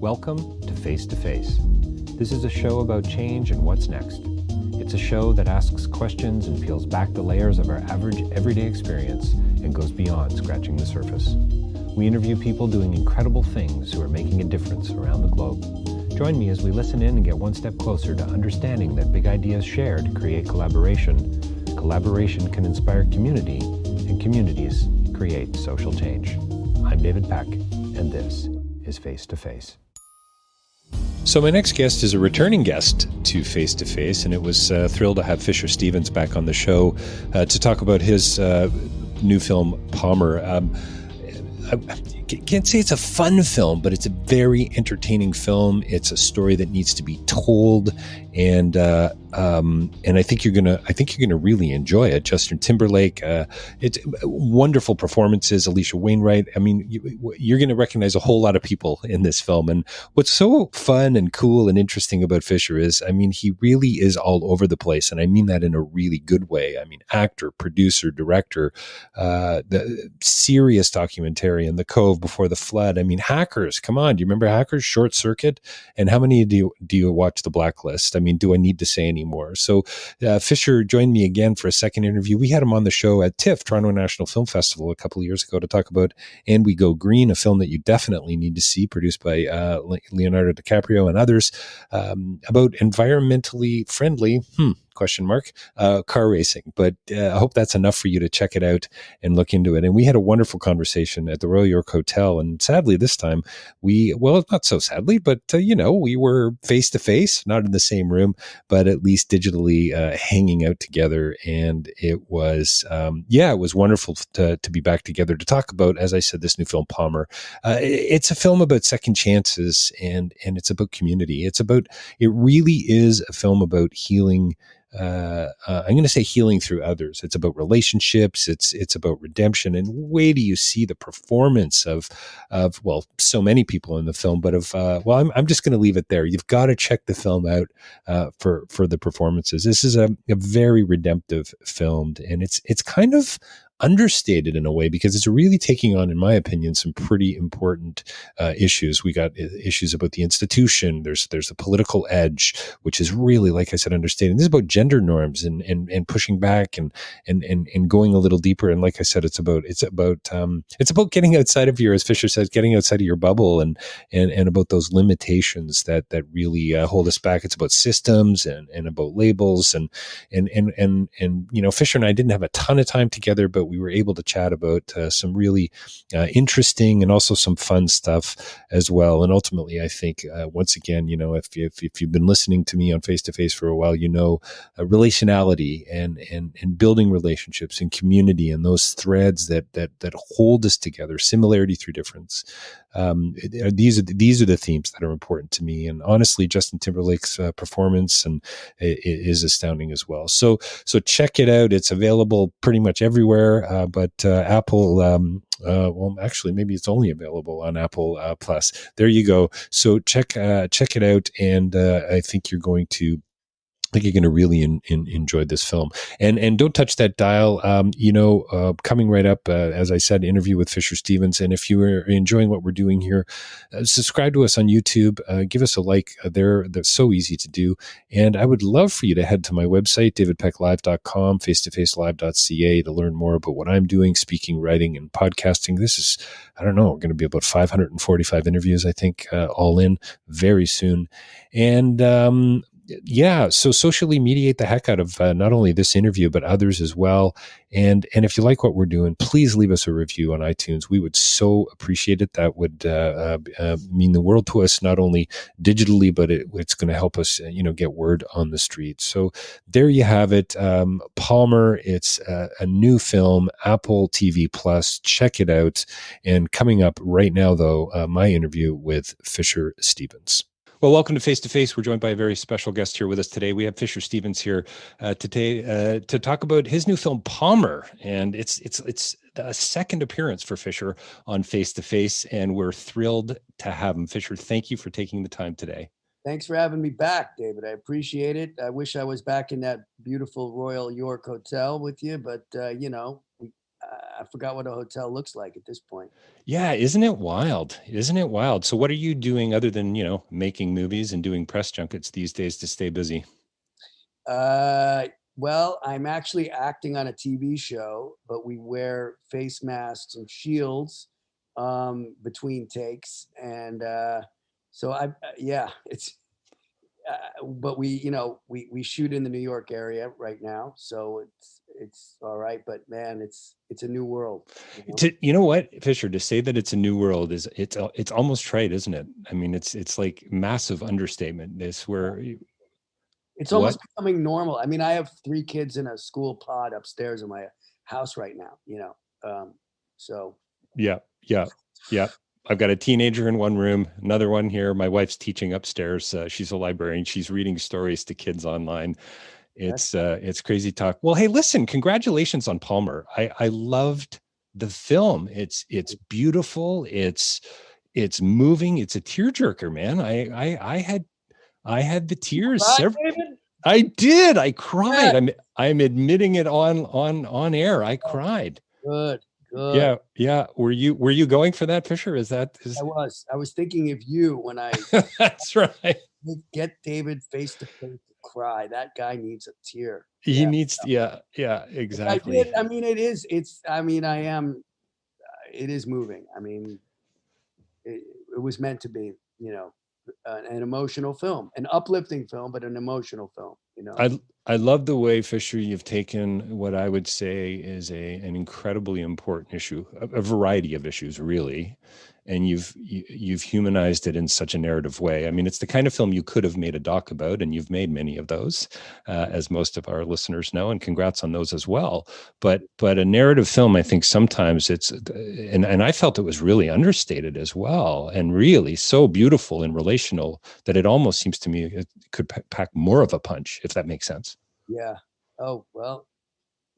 Welcome to Face to Face. This is a show about change and what's next. It's a show that asks questions and peels back the layers of our average everyday experience and goes beyond scratching the surface. We interview people doing incredible things who are making a difference around the globe. Join me as we listen in and get one step closer to understanding that big ideas shared create collaboration. Collaboration can inspire community, and communities create social change. I'm David Peck, and this is Face to Face. So my next guest is a returning guest to Face to Face, and it was thrilled to have Fisher Stevens back on the show to talk about his new film, Palmer. I can't say it's a fun film, but it's a very entertaining film. It's a story that needs to be told, and I think you're gonna really enjoy it. Justin Timberlake, it's wonderful performances. Alicia Wainwright. I mean, you're gonna recognize a whole lot of people in this film. And what's so fun and cool and interesting about Fisher is, I mean, he really is all over the place, and I mean that in a really good way. I mean, actor, producer, director, the serious documentarian, The Cove, Before the Flood. I mean, Hackers. Come on, do you remember Hackers? Short Circuit. And how many do you watch The Blacklist? I mean, do I need to say anymore? So Fisher joined me again for a second interview. We had him on the show at TIFF, Toronto National Film Festival, a couple of years ago to talk about And We Go Green, a film that you definitely need to see, produced by Leonardo DiCaprio and others, about environmentally friendly, car racing. But I hope that's enough for you to check it out and look into it. And we had a wonderful conversation at the Royal York Hotel. And sadly, this time not so sadly, but we were face to face, not in the same room, but at least digitally hanging out together. And it was, it was wonderful to be back together to talk about, as I said, this new film, Palmer. It's a film about second chances, and it's about community. It really is a film about healing. I'm going to say healing through others. It's about relationships. It's about redemption. And wait do you see the performance of so many people in the film, but I'm just going to leave it there. You've got to check the film out for the performances. This is a very redemptive film, and it's kind of understated in a way because it's really taking on, in my opinion, some pretty important issues. We got issues about the institution. There's a political edge, which is really, like I said, understated. This is about gender norms and pushing back and going a little deeper. And like I said, it's about getting outside of as Fisher says, getting outside of your bubble and about those limitations that really hold us back. It's about systems and about labels and Fisher and I didn't have a ton of time together, but we were able to chat about some really interesting and also some fun stuff as well. And ultimately, I think once again, if you've been listening to me on Face to Face for a while, relationality and building relationships and community and those threads that hold us together, similarity through difference. These are the themes that are important to me. And honestly, Justin Timberlake's performance is astounding as well. So check it out. It's available pretty much everywhere. But Apple, actually, maybe it's only available on Apple Plus. There you go. So check it out, and I think you're going to really enjoy this film. And don't touch that dial. Coming right up, as I said, interview with Fisher Stevens. And if you are enjoying what we're doing here, subscribe to us on YouTube. Give us a like. They're so easy to do. And I would love for you to head to my website, davidpecklive.com, facetofacelive.ca, to learn more about what I'm doing, speaking, writing, and podcasting. This is, going to be about 545 interviews, I think, all in very soon. And, so socially mediate the heck out of not only this interview, but others as well. And if you like what we're doing, please leave us a review on iTunes. We would so appreciate it. That would mean the world to us, not only digitally, but it's going to help us, get word on the street. So there you have it. Palmer, it's a new film, Apple TV Plus. Check it out. And coming up right now, though, my interview with Fisher Stevens. Well, welcome to Face to Face. We're joined by a very special guest here with us today. We have Fisher Stevens here today to talk about his new film, Palmer, and it's a second appearance for Fisher on Face to Face, and we're thrilled to have him. Fisher, thank you for taking the time today. Thanks for having me back, David. I appreciate it. I wish I was back in that beautiful Royal York Hotel with you, but I forgot what a hotel looks like at this point. Yeah, isn't it wild? Isn't it wild? So what are you doing other than, making movies and doing press junkets these days to stay busy? Well, I'm actually acting on a TV show, but we wear face masks and shields between takes, and so yeah, it's. But we shoot in the New York area right now, so it's all right. But man, it's a new world. You know what, Fisher, to say that it's a new world is it's almost trite, isn't it? I mean, it's like massive understatement. This where It's what? almost becoming normal. I mean, I have 3 kids in a school pod upstairs in my house right now. So Yeah, yeah, yeah. I've got a teenager in one room, another one here. My wife's teaching upstairs. She's a librarian. She's reading stories to kids online. It's crazy talk. Well, hey, listen, congratulations on Palmer. I loved the film. It's beautiful. It's moving. It's a tearjerker, man. I had the tears. right, David? I did. I cried. Yeah. I'm admitting it on air. I cried. Good. Yeah, yeah. Were you going for that, Fisher? Is I was thinking of you when I that's right. get David face to face to cry. That guy needs a tear. He needs yeah, exactly. I did. I mean, it is moving. I mean, it was meant to be, an emotional film, an uplifting film, but an emotional film, I love the way, Fisher, you've taken what I would say is an incredibly important issue, a variety of issues, really, and you've humanized it in such a narrative way. I mean, it's the kind of film you could have made a doc about, and you've made many of those, as most of our listeners know, and congrats on those as well. But a narrative film, I think sometimes and I felt it was really understated as well, and really so beautiful and relational that it almost seems to me it could pack more of a punch, if that makes sense. Yeah. Oh, well,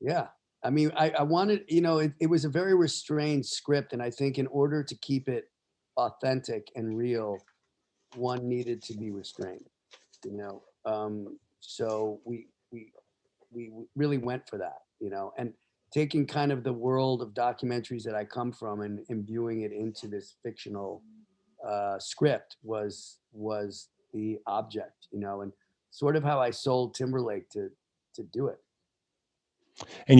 yeah. I mean, I wanted, it was a very restrained script. And I think in order to keep it authentic and real, one needed to be restrained, so we really went for that, and taking kind of the world of documentaries that I come from and imbuing it into this fictional script was the object, and sort of how I sold Timberlake to do it. And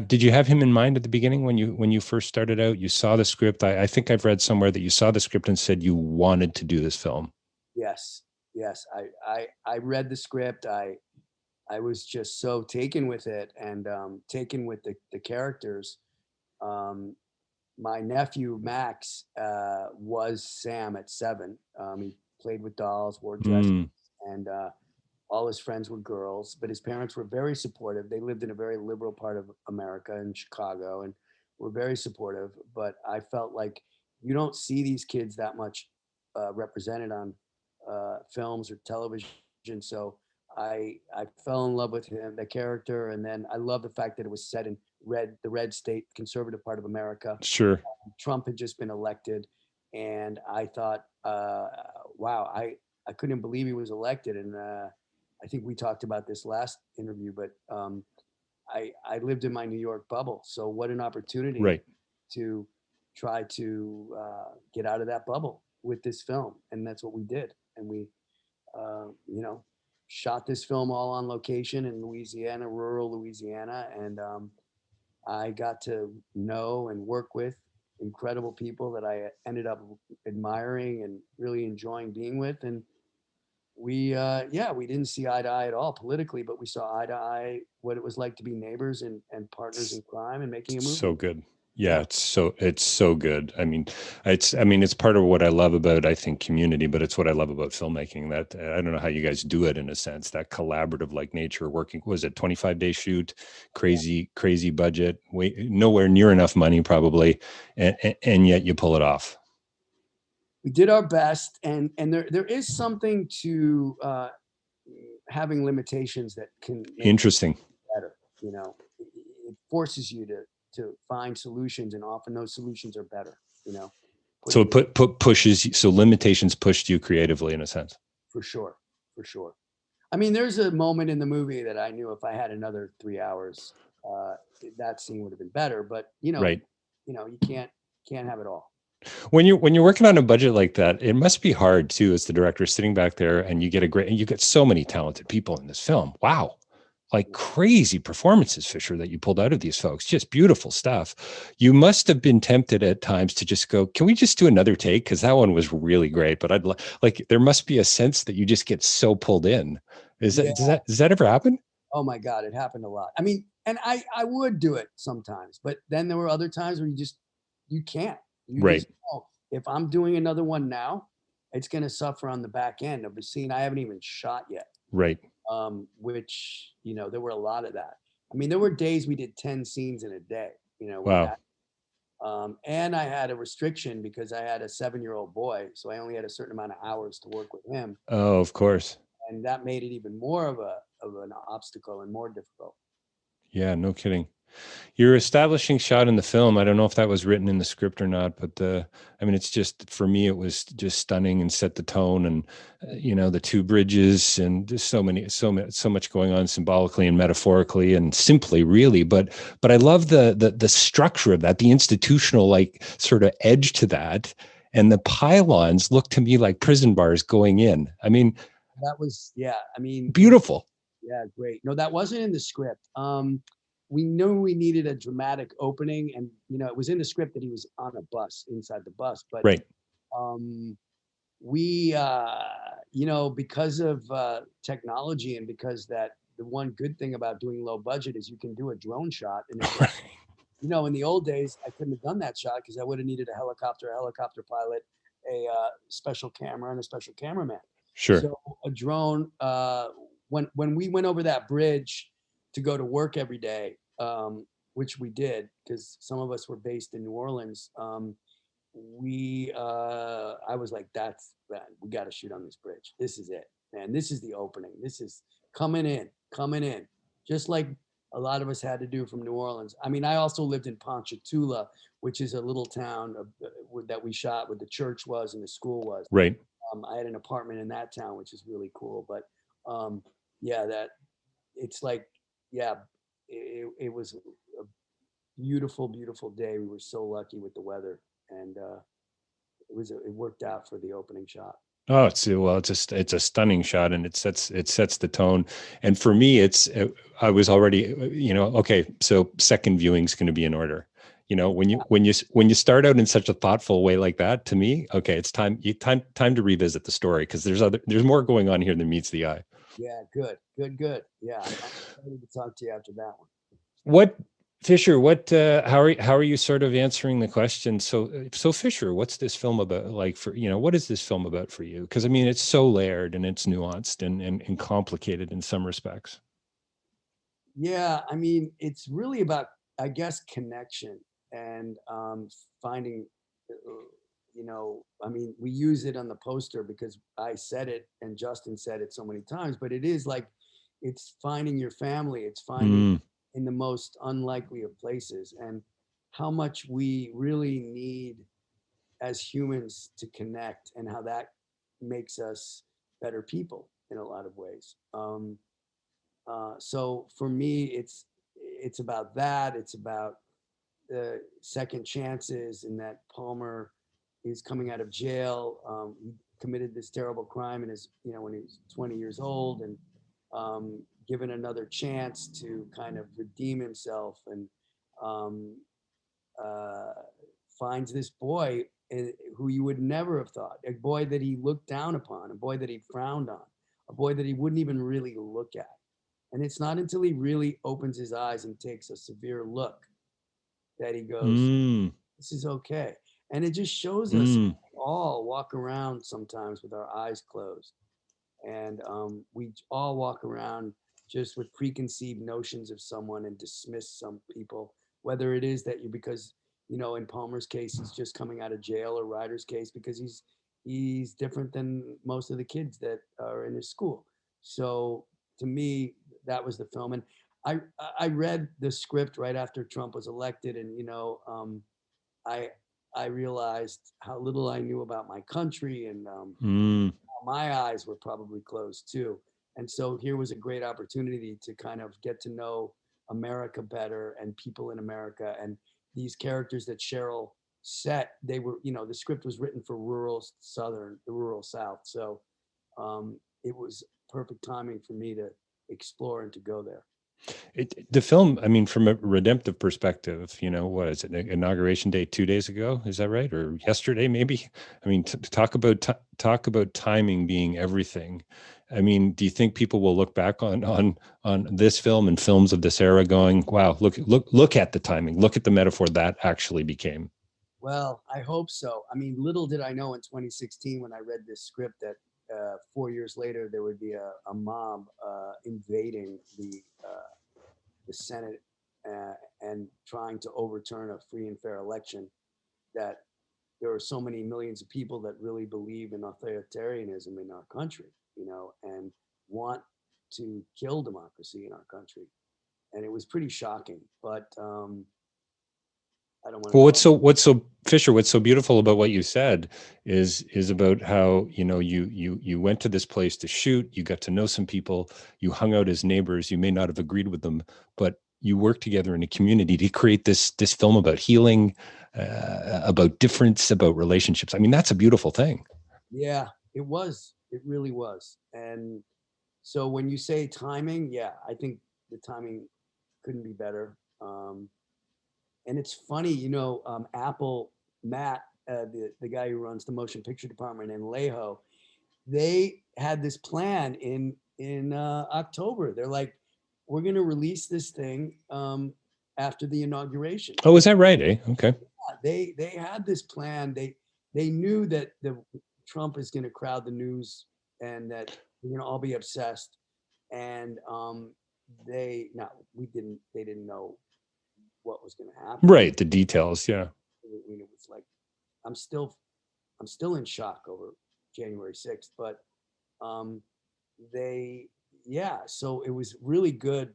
did you have him in mind at the beginning when you first started out? You saw the script. I think I've read somewhere that you saw the script and said you wanted to do this film. Yes. I read the script. I was just so taken with it and taken with the characters. My nephew Max was Sam at 7. He played with dolls, wore dresses, and all his friends were girls, but his parents were very supportive. They lived in a very liberal part of America in Chicago and were very supportive. But I felt like you don't see these kids that much represented on films or television. So I fell in love with him, the character, and then I love the fact that it was set in the red state, conservative part of America. Sure. Trump had just been elected, and I thought, wow, I couldn't believe he was elected, and I think we talked about this last interview, but I lived in my New York bubble. So what an opportunity to try to get out of that bubble with this film. And that's what we did. And we, shot this film all on location in Louisiana, rural Louisiana. And I got to know and work with incredible people that I ended up admiring and really enjoying being with. And we didn't see eye to eye at all politically, but we saw eye to eye what it was like to be neighbors and partners in crime and making a movie. So good. Yeah, it's so good. I mean, it's part of what I love about, I think, Community, but it's what I love about filmmaking. That I don't know how you guys do it in a sense, that collaborative like nature working. Was it 25-day shoot, crazy budget, nowhere near enough money probably, and yet you pull it off. We did our best, and there is something to having limitations that can make interesting better. It forces you to find solutions, and often those solutions are better. So it pushes you. So limitations pushed you creatively in a sense. For sure. I mean, there's a moment in the movie that I knew if I had another 3 hours, uh, that scene would have been better. But Right. you can't have it all. When you're working on a budget like that, it must be hard too, as the director sitting back there, and you get so many talented people in this film. Wow. Like crazy performances, Fisher, that you pulled out of these folks. Just beautiful stuff. You must have been tempted at times to just go, can we just do another take? Because that one was really great. But like there must be a sense that you just get so pulled in. Yeah. Does that ever happen? Oh my God, it happened a lot. I mean, and I would do it sometimes, but then there were other times where you can't. You Right. just know if I'm doing another one now, it's gonna suffer on the back end of a scene I haven't even shot yet. Right. Which there were a lot of that. I mean, there were days we did 10 scenes in a day. We Wow. had and I had a restriction because I had a 7-year-old boy, so I only had a certain amount of hours to work with him, Oh, of course. and that made it even more of an obstacle and more difficult. Yeah, no kidding. Your establishing shot in the film, I don't know if that was written in the script or not, but I mean, it's just, for me, it was just stunning and set the tone. And, the two bridges and just so much going on symbolically and metaphorically and simply, really. But I love the structure of that, the institutional, like, sort of edge to that. And the pylons look to me like prison bars going in. I mean, That was, yeah, I mean, beautiful. yeah, great. No, that wasn't in the script. We knew we needed a dramatic opening, and it was in the script that he was on a bus, inside the bus, but Right. we because of technology, and because that the one good thing about doing low budget is you can do a drone shot, and in the old days I couldn't have done that shot because I would have needed a helicopter pilot, a special camera, and a special cameraman. Sure. So a drone, when we went over that bridge to go to work every day, which we did because some of us were based in New Orleans, I was like, man, we got to shoot on this bridge. This is it, man. This is the opening. This is coming in, just like a lot of us had to do from New Orleans. I mean, I also lived in Ponchatoula, which is a little town that we shot where the church was and the school was. Right. I had an apartment in that town, which is really cool. But yeah, that it's like, yeah, it was a beautiful, beautiful day. We were so lucky with the weather, and it worked out for the opening shot. Oh, it's a stunning shot, and it sets the tone. And for me, I was already, okay, so second viewing is going to be in order. When you start out in such a thoughtful way like that, to me, okay, it's time to revisit the story, because there's more going on here than meets the eye. Yeah, good. Yeah, I'm excited to talk to you after that one. What, Fisher, how are you sort of answering the question? So Fisher, what's this film about? Like, what is this film about for you? Because I mean, it's so layered and it's nuanced and complicated in some respects. Yeah, I mean, it's really about, I guess, connection and finding, I mean, we use it on the poster because I said it and Justin said it so many times, but it is like, it's finding your family. It's finding in the most unlikely of places, and how much we really need as humans to connect, and how that makes us better people in a lot of ways. So for me, it's about that. It's about the second chances, and that Palmer is coming out of jail. He committed this terrible crime in when he was 20 years old, and given another chance to kind of redeem himself, and um, finds this boy who you would never have thought, a boy that he looked down upon, a boy that he frowned on, a boy that he wouldn't even really look at. And it's not until he really opens his eyes and takes a severe look that he goes, this is okay. And it just shows us all walk around sometimes with our eyes closed. And we all walk around just with preconceived notions of someone and dismiss some people, whether it is that because, in Palmer's case, he's just coming out of jail, or Ryder's case, because he's different than most of the kids that are in his school. So to me, that was the film. And I read the script right after Trump was elected, and I realized how little I knew about my country, and my eyes were probably closed too. And so here was a great opportunity to kind of get to know America better and people in America. And these characters that Cheryl set, they were, the script was written for the rural South. So it was perfect timing for me to explore and to go there. The film, I mean, from a redemptive perspective, what is it? Inauguration day 2 days ago, is that right? Or yesterday, maybe? I mean, talk about timing being everything. I mean, do you think people will look back on this film and films of this era, going, "Wow, look at the timing, look at the metaphor that actually became"? Well, I hope so. I mean, little did I know in 2016 when I read this script that 4 years later there would be a mob invading the Senate and trying to overturn a free and fair election. That there are so many millions of people that really believe in authoritarianism in our country, and want to kill democracy in our country. And it was pretty shocking, but I don't want to. Well, what's so beautiful about what you said is about how, you went to this place to shoot, you got to know some people, you hung out as neighbors, you may not have agreed with them, but you worked together in a community to create this film about healing, about difference, about relationships. I mean, that's a beautiful thing. Yeah, it was. It really was. And so when you say timing, yeah, I think the timing couldn't be better. And it's funny, Apple, Matt, the guy who runs the motion picture department, and Leho, they had this plan in October. They're like, we're going to release this thing after the inauguration. Oh, is that right? Okay. Yeah, they had this plan. They knew that Trump is going to crowd the news and that we're going to all be obsessed. And they didn't know what was going to happen. Right, the details, yeah. It was like, I'm still in shock over January 6th, but so it was really good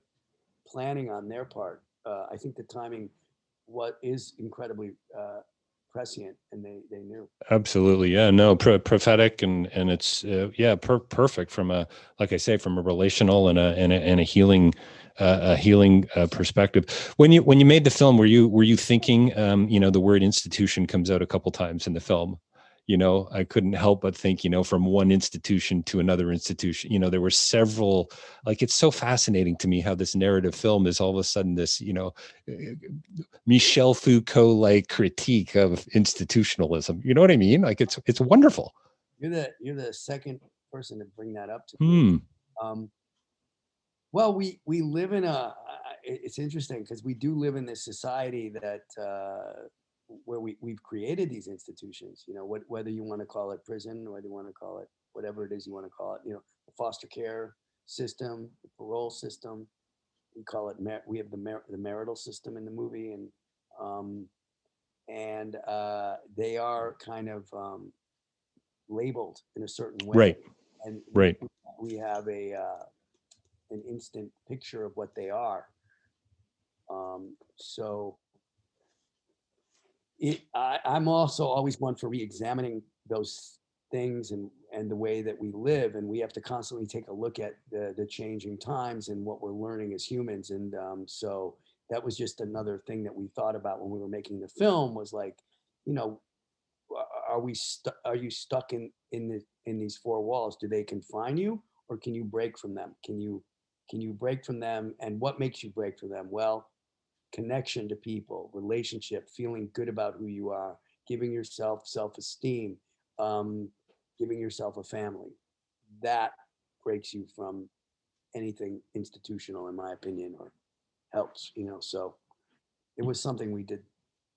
planning on their part. I think the timing is incredibly prescient, and they knew. Absolutely, yeah, no, prophetic, and it's perfect from a, like I say, from a relational and a healing perspective. When you made the film, were you thinking, the word institution comes out a couple times in the film. I couldn't help but think, from one institution to another institution, there were several, like, it's so fascinating to me how this narrative film is all of a sudden this, Michel Foucault-like critique of institutionalism. You know what I mean? Like, it's wonderful. You're the second person to bring that up to me. Well, we live in it's interesting because we do live in this society that where we've created these institutions, whether you want to call it prison, or whether you want to call it whatever it is you want to call it, the foster care system, the parole system. We call it, we have the marital system in the movie, and they are kind of labeled in a certain way. Right. And right. We have an instant picture of what they are. So I'm also always one for re-examining those things and the way that we live, and we have to constantly take a look at the changing times and what we're learning as humans. And so that was just another thing that we thought about when we were making the film, was like, are you stuck in these four walls? Do they confine you, or can you break from them? Can you break from them? And what makes you break from them? Well, connection to people, relationship, feeling good about who you are, giving yourself self-esteem, giving yourself a family. That breaks you from anything institutional, in my opinion, or helps, so it was something we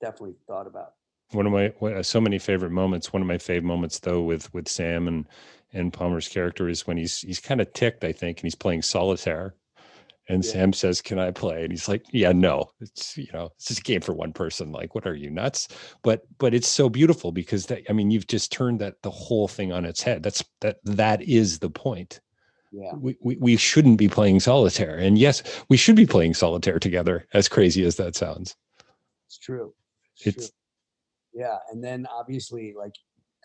definitely thought about. One of my so many favorite moments. One of my favorite moments, though, with Sam and Palmer's character, is when he's kind of ticked, I think, and he's playing solitaire. And Sam says, "Can I play?" And he's like, "Yeah, no, it's just a game for one person. Like, what are you, nuts?" But it's so beautiful because you've just turned the whole thing on its head. That is the point. Yeah. We shouldn't be playing solitaire. And yes, we should be playing solitaire together, as crazy as that sounds. It's true. It's true. Yeah. And then obviously, like,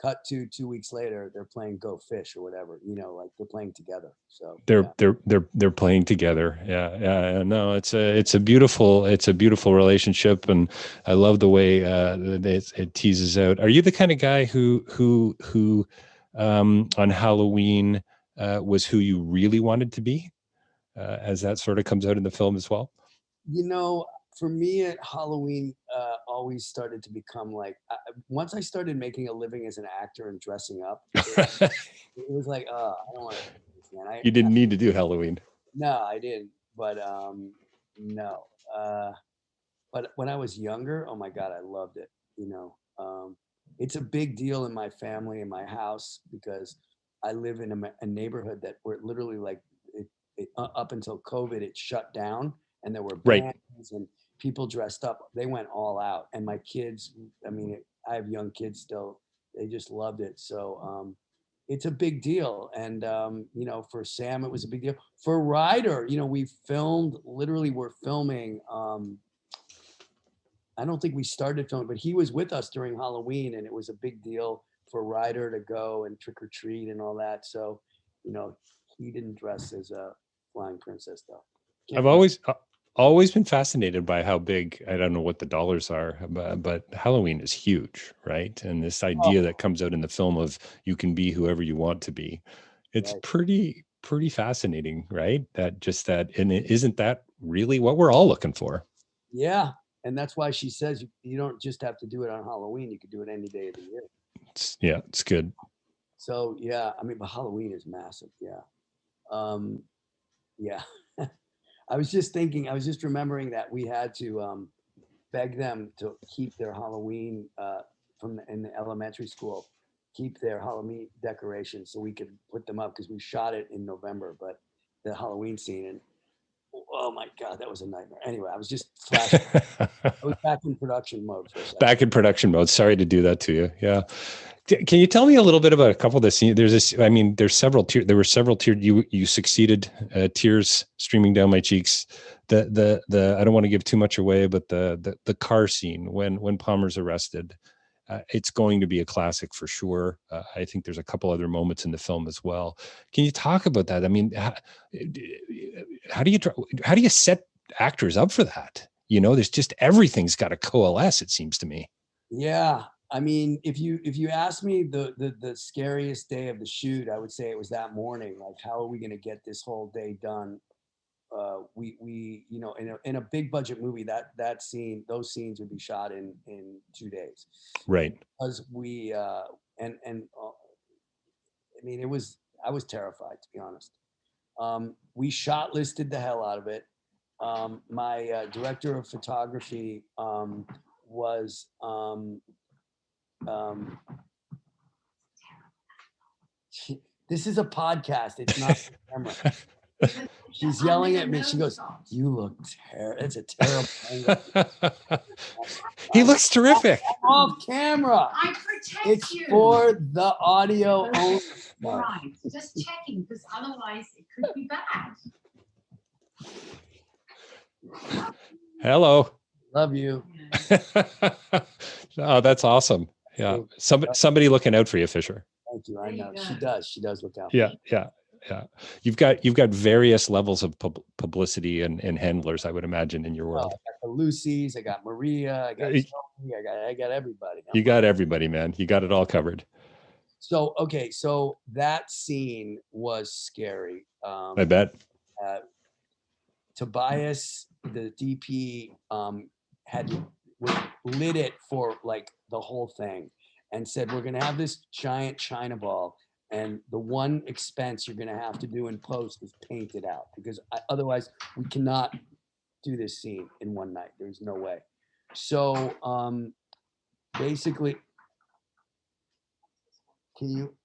cut to 2 weeks later, they're playing Go Fish or whatever, like they're playing together. So They're yeah. they're playing together. Yeah. No, it's a beautiful relationship, and I love the way it teases out. Are you the kind of guy who on Halloween was who you really wanted to be, as that sort of comes out in the film as well? For me at Halloween, always started to become like, once I started making a living as an actor and dressing up, it was like, I don't want to do this, man. You didn't need to do Halloween. No, I didn't. But no. But when I was younger, oh my God, I loved it. It's a big deal in my family, in my house, because I live in a neighborhood that where literally like up until COVID, it shut down, and there were Right. bands and people dressed up. They went all out, and my kids. I mean, I have young kids still. They just loved it. So it's a big deal. And for Sam, it was a big deal. For Ryder, we filmed. Literally, we're filming. I don't think we started filming, but he was with us during Halloween, and it was a big deal for Ryder to go and trick or treat and all that. So, he didn't dress as a flying princess though. I've always been fascinated by how big, I don't know what the dollars are, but Halloween is huge, right? And this idea that comes out in the film of you can be whoever you want to be. It's Right. pretty fascinating, right? And isn't that really what we're all looking for? Yeah. And that's why she says you don't just have to do it on Halloween. You could do it any day of the year. It's good. So yeah, I mean, but Halloween is massive. Yeah. Yeah. I was just remembering that we had to beg them to keep their Halloween in the elementary school, keep their Halloween decorations so we could put them up, because we shot it in November, but the Halloween scene, and oh my God, that was a nightmare. Anyway, I was just flashing. I was back in production mode for a second. Back in production mode. Sorry to do that to you. Yeah. Can you tell me a little bit about a couple of the scenes? There were several tears. You succeeded. Tears streaming down my cheeks. The I don't want to give too much away, but the car scene when Palmer's arrested, it's going to be a classic for sure. I think there's a couple other moments in the film as well. Can you talk about that? I mean, how do you set actors up for that? There's just everything's got to coalesce, it seems to me. Yeah. I mean, if you ask me the scariest day of the shoot, I would say it was that morning. Like, how are we going to get this whole day done? We in a big budget movie, those scenes would be shot in 2 days. Right. Because I mean, I was terrified, to be honest. We shot listed the hell out of it. My director of photography was this is a podcast. It's not a camera. She's yelling at me. She goes, "You look terrible. It's a terrible angle." He looks terrific. Off camera. I protect It's you. for the audio only. Right. Just checking, because otherwise it could be bad. Hello. Love you. Oh, that's awesome. Yeah. Somebody looking out for you, Fisher. Thank you. I know she does. She does look out. Yeah. You've got various levels of publicity and handlers, I would imagine, in your world. I got the Lucy's, I got Maria, I got Sophie, I got everybody. You got everybody, man. You got it all covered. So okay, so that scene was scary. I bet. Tobias, the DP, had lit it for like the whole thing, and said, "We're gonna have this giant China ball, and the one expense you're gonna have to do in post is paint it out, because otherwise we cannot do this scene in one night. There's no way." So basically, can you?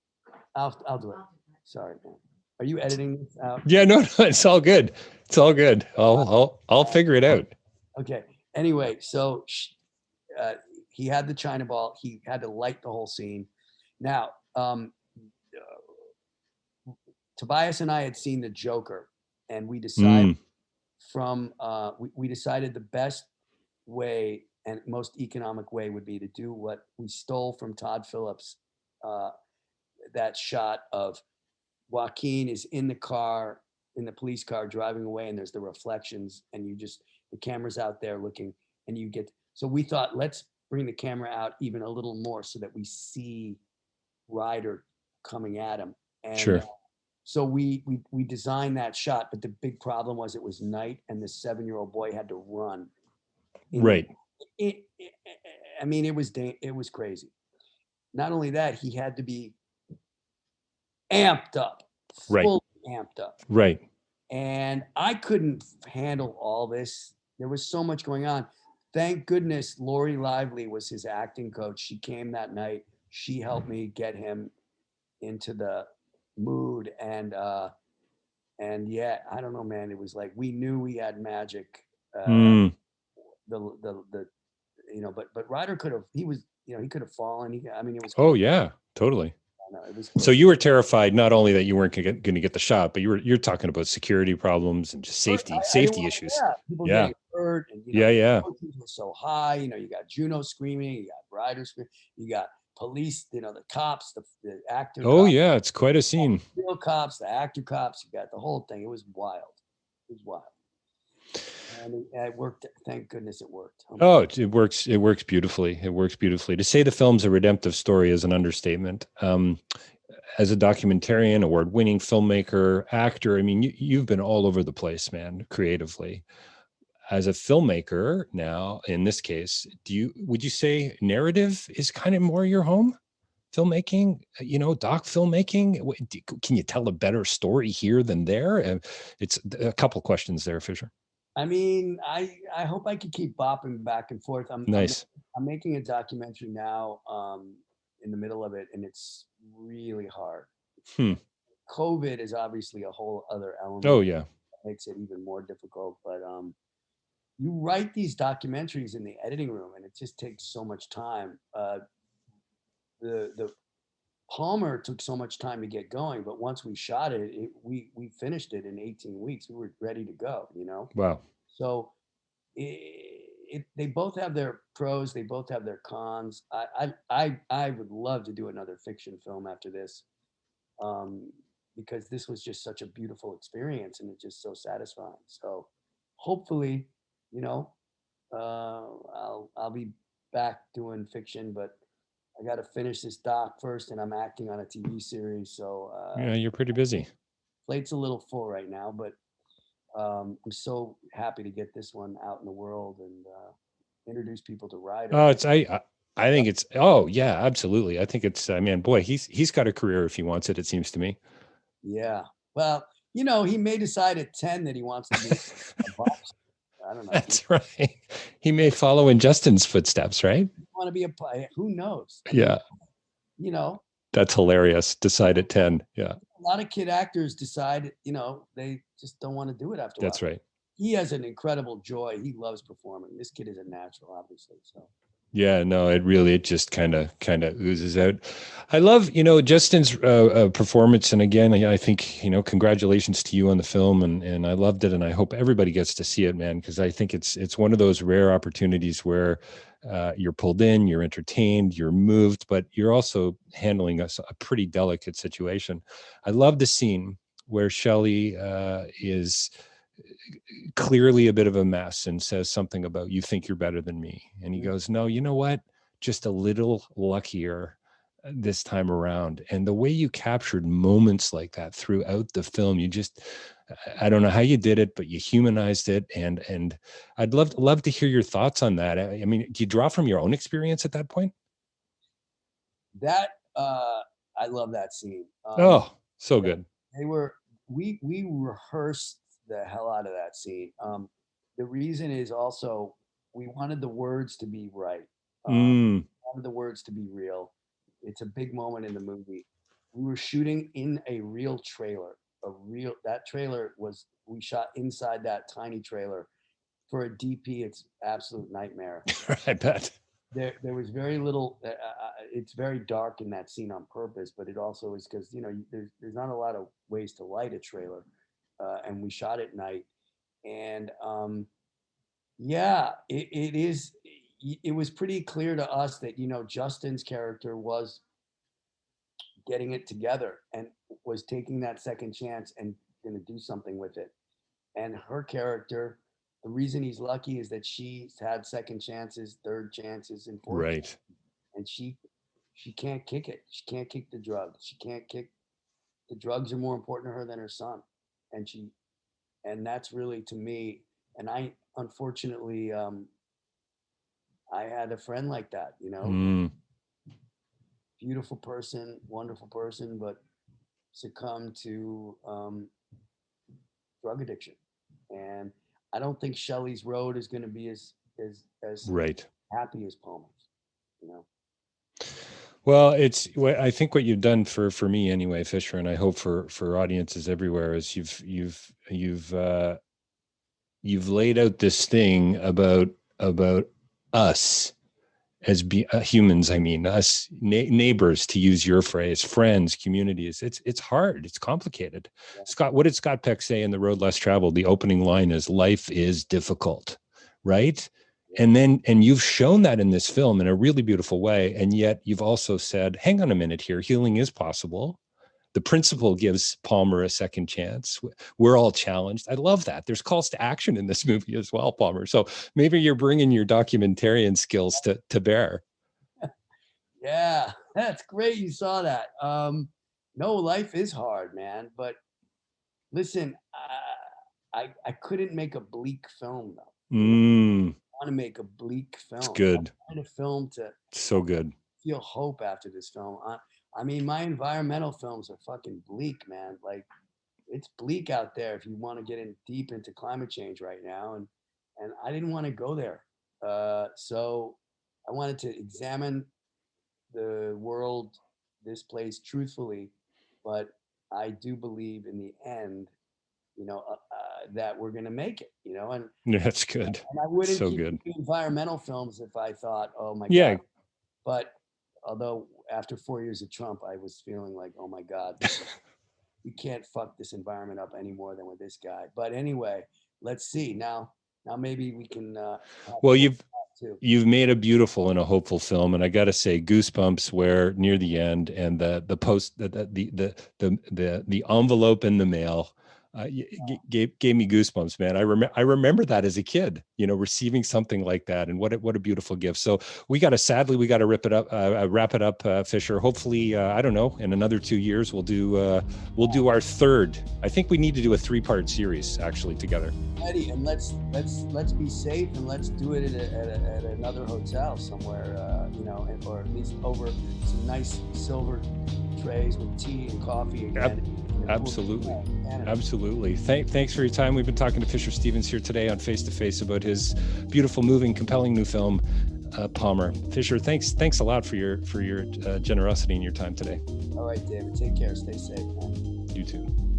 I'll do it. Sorry, man. Are you editing this out? Yeah, no, it's all good. It's all good. I'll figure it out. Okay. Anyway, so he had the China ball. He had to light the whole scene. Now, Tobias and I had seen The Joker, and we decided we decided the best way and most economic way would be to do what we stole from Todd Phillips' that shot of Joaquin is in the car, in the police car driving away, and there's the reflections, and the camera's out there looking, and so we thought, let's bring the camera out even a little more so that we see Ryder coming at him. And Sure. so we designed that shot, but the big problem was it was night, and the 7-year-old boy had to run. Right. I mean, it was crazy. Not only that, he had to be amped up, Right. fully amped up. Right. And I couldn't handle all this. There was so much going on. Thank goodness Lori Lively was his acting coach. She came that night. She helped me get him into the mood. And yeah, I don't know, man. It was like we knew we had magic. But Ryder could have. He could have fallen. It was. Oh yeah, totally. No, it was. So you were terrified not only that you weren't going to get the shot, but you're talking about security problems and just safety issues. Yeah, people Yeah. getting hurt, and Yeah. the emotions were so high. You got Juno screaming, you got Ryder screaming, you got police, the cops, the actor. Oh cops, yeah, it's quite a scene. real cops, the actor cops. You got the whole thing. It was wild. It was wild. And it worked. Thank goodness it worked. Oh, it works. It works beautifully. It works beautifully. To say the film's a redemptive story is an understatement. As a documentarian, award-winning filmmaker, actor, I mean, you've been all over the place, man, creatively. As a filmmaker now, in this case, would you say narrative is kind of more your home? Filmmaking, doc filmmaking. Can you tell a better story here than there? It's a couple questions there, Fisher. I mean, I hope I can keep bopping back and forth. Nice. I'm making a documentary now, in the middle of it, and it's really hard. COVID is obviously a whole other element. Oh yeah, that makes it even more difficult. But you write these documentaries in the editing room, and it just takes so much time. The Palmer took so much time to get going, but once we shot it, we finished it in 18 weeks. We were ready to go. Wow. So they both have their pros. They both have their cons. I would love to do another fiction film after this, because this was just such a beautiful experience, and it's just so satisfying. So hopefully, I'll be back doing fiction, but I got to finish this doc first, and I'm acting on a TV series. So yeah, you're pretty busy. Plate's a little full right now, but I'm so happy to get this one out in the world and introduce people to Ryder. Oh, I think it's. Oh yeah, absolutely. I think it's. Man, boy, he's got a career if he wants it. It seems to me. Yeah. Well, he may decide at 10 that he wants to be a boxer. I don't know. That's right. He may follow in Justin's footsteps, right? Want to be who knows? Yeah. That's hilarious. Decide at 10. Yeah. A lot of kid actors decide, they just don't want to do it after a while. That's right. He has an incredible joy. He loves performing. This kid is a natural, obviously. So. Yeah, no, it just kind of oozes out. I love, Justin's performance. And again, I think, congratulations to you on the film, and I loved it. And I hope everybody gets to see it, man, because I think it's one of those rare opportunities where you're pulled in, you're entertained, you're moved, but you're also handling a pretty delicate situation. I love the scene where Shelley is clearly a bit of a mess and says something about, you think you're better than me. And he goes, no, you know what? Just a little luckier this time around. And the way you captured moments like that throughout the film, I don't know how you did it, but you humanized it. And I'd love to hear your thoughts on that. I mean, do you draw from your own experience at that point? I love that scene. So good. We rehearsed the hell out of that scene. The reason is also we wanted the words to be right. We wanted the words to be real. It's a big moment in the movie. We were shooting in a real trailer. That trailer we shot inside that tiny trailer. For a DP, it's absolute nightmare. I bet. There was very little. It's very dark in that scene on purpose, but it also is because there's not a lot of ways to light a trailer. And we shot at night, and it was pretty clear to us that Justin's character was getting it together and was taking that second chance and going to do something with it. And her character, the reason he's lucky is that she's had second chances, third chances, and fourth. Right. And she can't kick it. She can't kick the drugs. She can't kick the drugs are more important to her than her son. And that's really to me. And I unfortunately I had a friend like that, beautiful person, wonderful person, but succumbed to drug addiction. And I don't think Shelley's road is going to be as Right. happy as Palmer's, Well, I think what you've done for me anyway, Fisher, and I hope for audiences everywhere, is you've laid out this thing about us as humans. I mean, us neighbors, to use your phrase, friends, communities. It's hard. It's complicated. Yeah. Scott, what did Scott Peck say in The Road Less Traveled? The opening line is, "Life is difficult," right? And you've shown that in this film in a really beautiful way. And yet you've also said, hang on a minute here, healing is possible. The principal gives Palmer a second chance. We're all challenged. I love that. There's calls to action in this movie as well, Palmer. So maybe you're bringing your documentarian skills to bear. Yeah, that's great. You saw that. No, life is hard, man. But listen, I couldn't make a bleak film though. To make a bleak film. It's good. I wanted a film to so good. Feel hope after this film. I mean, my environmental films are fucking bleak, man. Like, it's bleak out there if you want to get in deep into climate change right now, and I didn't want to go there. So I wanted to examine the world, this place, truthfully, but I do believe in the end, that we're going to make it, and that's good. And I wouldn't so keep good. environmental films if I thought, oh my God. But although after 4 years of Trump, I was feeling like, oh my God, we can't fuck this environment up any more than with this guy. But anyway, let's see. Now maybe we can. Well, you've made a beautiful and a hopeful film, and I got to say, goosebumps where near the end, and the post, the envelope in the mail. Gave me goosebumps, man. I remember that as a kid, receiving something like that, and what a beautiful gift. So we got to wrap it up, Fisher. Hopefully, I don't know, in another 2 years we'll do our third. I think we need to do a 3-part series actually together. Eddie, and let's be safe, and let's do it at another hotel somewhere, or at least over some nice silver trays with tea and coffee again. Absolutely. Thanks for your time. We've been talking to Fisher Stevens here today on Face to Face about his beautiful, moving, compelling new film, Palmer. Fisher, thanks a lot for your generosity and your time today. All right, David. Take care. Stay safe, man. You too.